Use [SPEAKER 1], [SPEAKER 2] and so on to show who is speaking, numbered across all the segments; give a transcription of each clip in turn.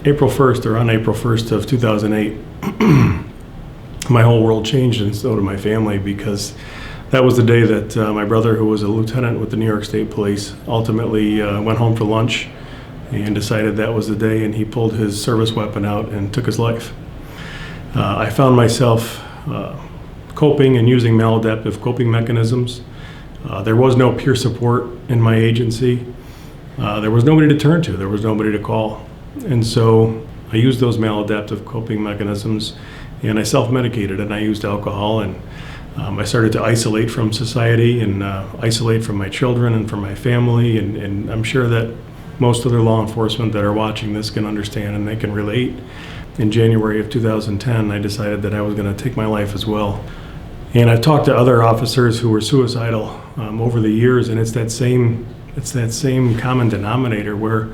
[SPEAKER 1] April 1st, or on April 1st of 2008, my whole world changed, and so did my family, because that was the day that my brother, who was a lieutenant with the New York State Police, ultimately went home for lunch and decided that was the day, and he pulled his service weapon out and took his life. I found myself coping and using maladaptive coping mechanisms. There was no peer support in my agency. There was nobody to turn to. There was nobody to call. And so I used those maladaptive coping mechanisms, and I self-medicated, and I used alcohol, and I started to isolate from society and isolate from my children and from my family, and I'm sure that most other law enforcement that are watching this can understand and they can relate. In January of 2010, I decided that I was going to take my life as well. And I've talked to other officers who were suicidal over the years, and it's that same common denominator where,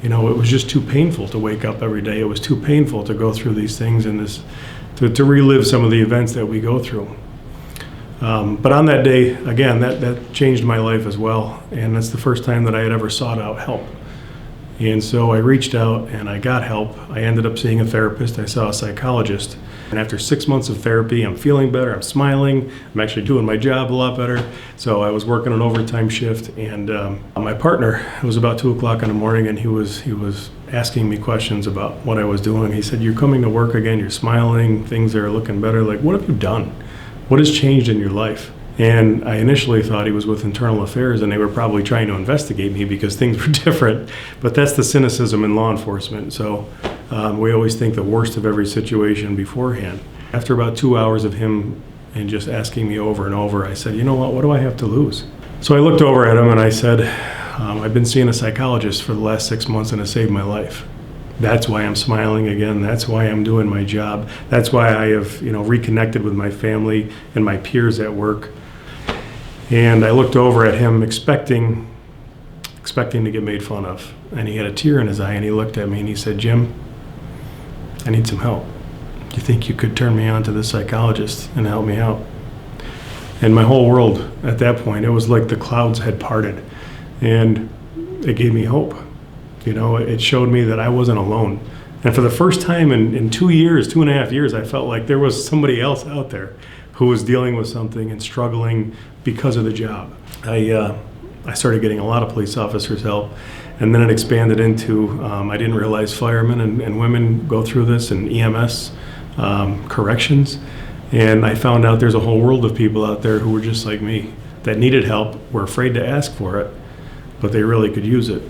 [SPEAKER 1] it was just too painful to wake up every day. It was too painful to go through these things and to relive some of the events that we go through. But on that day, again, that changed my life as well, and that's the first time that I had ever sought out help. And so I reached out and I got help. I ended up seeing a therapist. I saw a psychologist. And after 6 months of therapy, I'm feeling better, I'm smiling, I'm actually doing my job a lot better. So I was working an overtime shift, and my partner, it was about 2 o'clock in the morning, and he was asking me questions about what I was doing. He said, "You're coming to work again, you're smiling, things are looking better. Like, what have you done? What has changed in your life?" And I initially thought he was with internal affairs, and they were probably trying to investigate me because things were different. But that's the cynicism in law enforcement. So we always think the worst of every situation beforehand. After about 2 hours of him and just asking me over and over, I said, "You know what do I have to lose?" So I looked over at him and I said, "I've been seeing a psychologist for the last 6 months, and it saved my life. That's why I'm smiling again. That's why I'm doing my job. That's why I have, reconnected with my family and my peers at work." And I looked over at him expecting to get made fun of. And he had a tear in his eye, and he looked at me and he said, "Jim, I need some help. Do you think you could turn me on to this psychologist and help me out?" And my whole world at that point, it was like the clouds had parted, and it gave me hope. It showed me that I wasn't alone. And for the first time in 2.5 years, I felt like there was somebody else out there who was dealing with something and struggling because of the job. I started getting a lot of police officers' help, and then it expanded into, I didn't realize firemen and women go through this, and EMS, corrections. And I found out there's a whole world of people out there who were just like me, that needed help, were afraid to ask for it, but they really could use it.